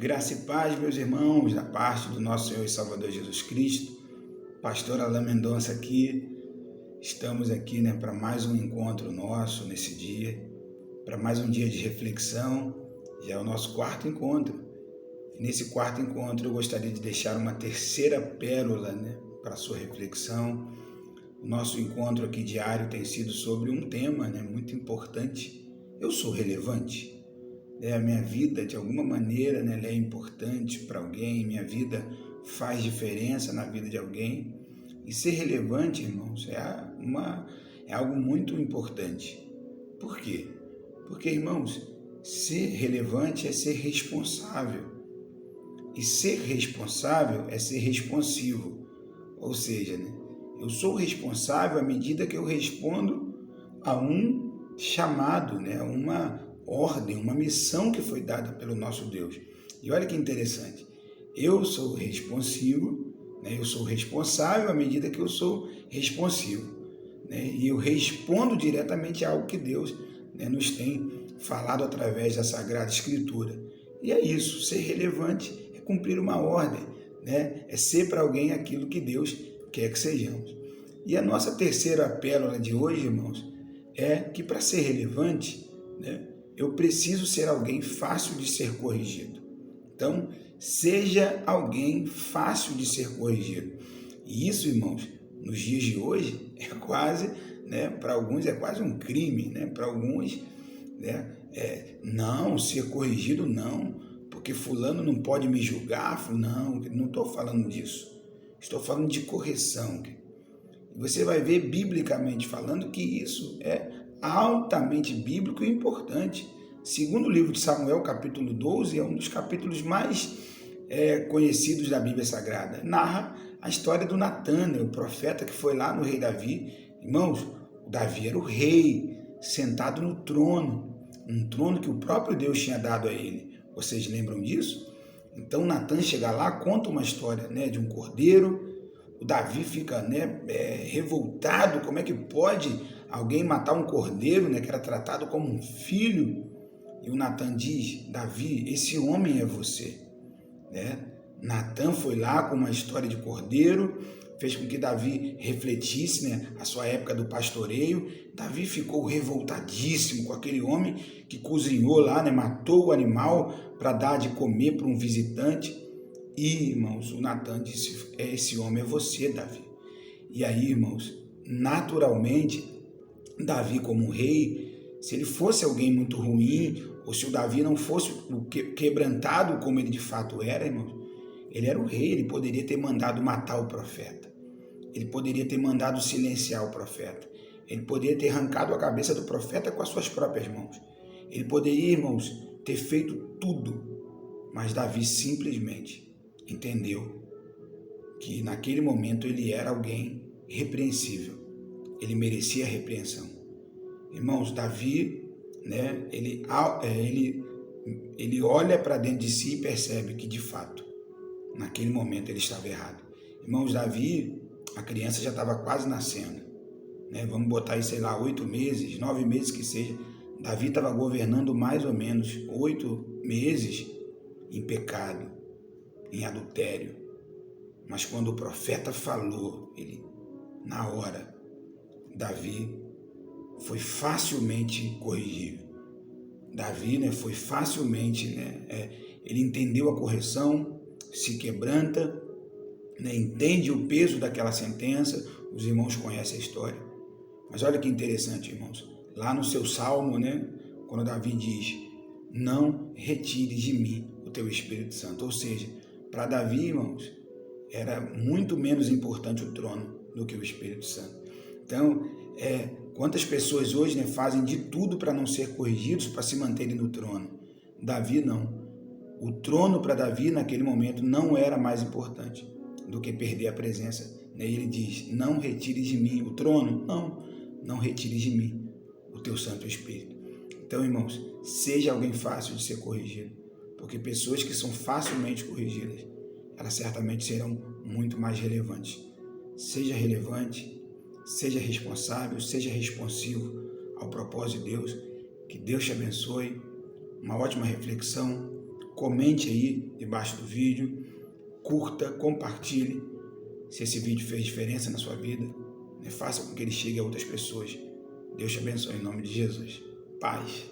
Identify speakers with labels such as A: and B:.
A: Graça e paz, meus irmãos, da parte do nosso Senhor e Salvador Jesus Cristo. Pastor Alain Mendonça aqui. Estamos aqui, para mais um encontro nosso nesse dia, para mais um dia de reflexão. Já é o nosso quarto encontro. E nesse quarto encontro eu gostaria de deixar uma terceira pérola, para a sua reflexão. O nosso encontro aqui diário tem sido sobre um tema, muito importante. Eu sou relevante? A minha vida, de alguma maneira, ela é importante para alguém, minha vida faz diferença na vida de alguém. E ser relevante, irmãos, é algo muito importante. Por quê? Porque, irmãos, ser relevante é ser responsável. E ser responsável é ser responsivo. Ou seja, eu sou responsável à medida que eu respondo a um chamado, a uma ordem, uma missão que foi dada pelo nosso Deus. E olha que interessante, eu sou responsivo, eu sou responsável à medida que eu sou responsivo, e eu respondo diretamente a algo que Deus nos tem falado através da Sagrada Escritura. E é isso, ser relevante é cumprir uma ordem, é ser para alguém aquilo que Deus quer que sejamos. E a nossa terceira pérola de hoje, irmãos, é que para ser relevante, eu preciso ser alguém fácil de ser corrigido. Então, seja alguém fácil de ser corrigido. E isso, irmãos, nos dias de hoje é quase, para alguns é quase um crime, para alguns, não, ser corrigido não, porque fulano não pode me julgar, não estou falando disso. Estou falando de correção. Você vai ver biblicamente falando que isso é altamente bíblico e importante. Segundo o livro de Samuel, capítulo 12, é um dos capítulos mais conhecidos da Bíblia Sagrada. Narra a história do Natan, o profeta que foi lá no rei Davi. Irmãos, o Davi era o rei, sentado no trono, um trono que o próprio Deus tinha dado a ele. Vocês lembram disso? Então Natan chega lá, conta uma história de um cordeiro. O Davi fica revoltado, como é que pode alguém matar um cordeiro, que era tratado como um filho? E o Natan diz, Davi, esse homem é você. Natan foi lá com uma história de cordeiro, fez com que Davi refletisse a sua época do pastoreio. Davi ficou revoltadíssimo com aquele homem que cozinhou lá, matou o animal para dar de comer para um visitante. E, irmãos, o Natan disse, esse homem é você, Davi. E aí, irmãos, naturalmente, Davi como rei, se ele fosse alguém muito ruim, ou se o Davi não fosse quebrantado como ele de fato era, irmãos, ele era o rei, ele poderia ter mandado matar o profeta. Ele poderia ter mandado silenciar o profeta. Ele poderia ter arrancado a cabeça do profeta com as suas próprias mãos. Ele poderia, irmãos, ter feito tudo. Mas Davi simplesmente entendeu que naquele momento ele era alguém repreensível. Ele merecia repreensão. Irmãos, Davi, ele olha para dentro de si e percebe que, de fato, naquele momento ele estava errado. Irmãos, Davi, a criança já estava quase nascendo. Vamos botar aí, 8 meses, 9 meses que seja. Davi estava governando mais ou menos 8 meses em pecado, em adultério. Mas quando o profeta falou, na hora, Davi foi facilmente corrigido. Davi foi facilmente, ele entendeu a correção, se quebranta, entende o peso daquela sentença. Os irmãos conhecem a história. Mas olha que interessante, irmãos. Lá no seu salmo, quando Davi diz, não retires de mim o teu Espírito Santo. Ou seja, para Davi, irmãos, era muito menos importante o trono do que o Espírito Santo. Então, quantas pessoas hoje fazem de tudo para não ser corrigidos, para se manterem no trono? Davi não. O trono para Davi naquele momento não era mais importante do que perder a presença. Ele diz, não retires de mim o trono, não retires de mim o teu Santo Espírito. Então, irmãos, seja alguém fácil de ser corrigido, porque pessoas que são facilmente corrigidas, elas certamente serão muito mais relevantes. Seja relevante, seja responsável, seja responsivo ao propósito de Deus. Que Deus te abençoe. Uma ótima reflexão. comente aí debaixo do vídeo, curta, compartilhe, se esse vídeo fez diferença na sua vida, faça com que ele chegue a outras pessoas. Deus te abençoe em nome de Jesus. Paz.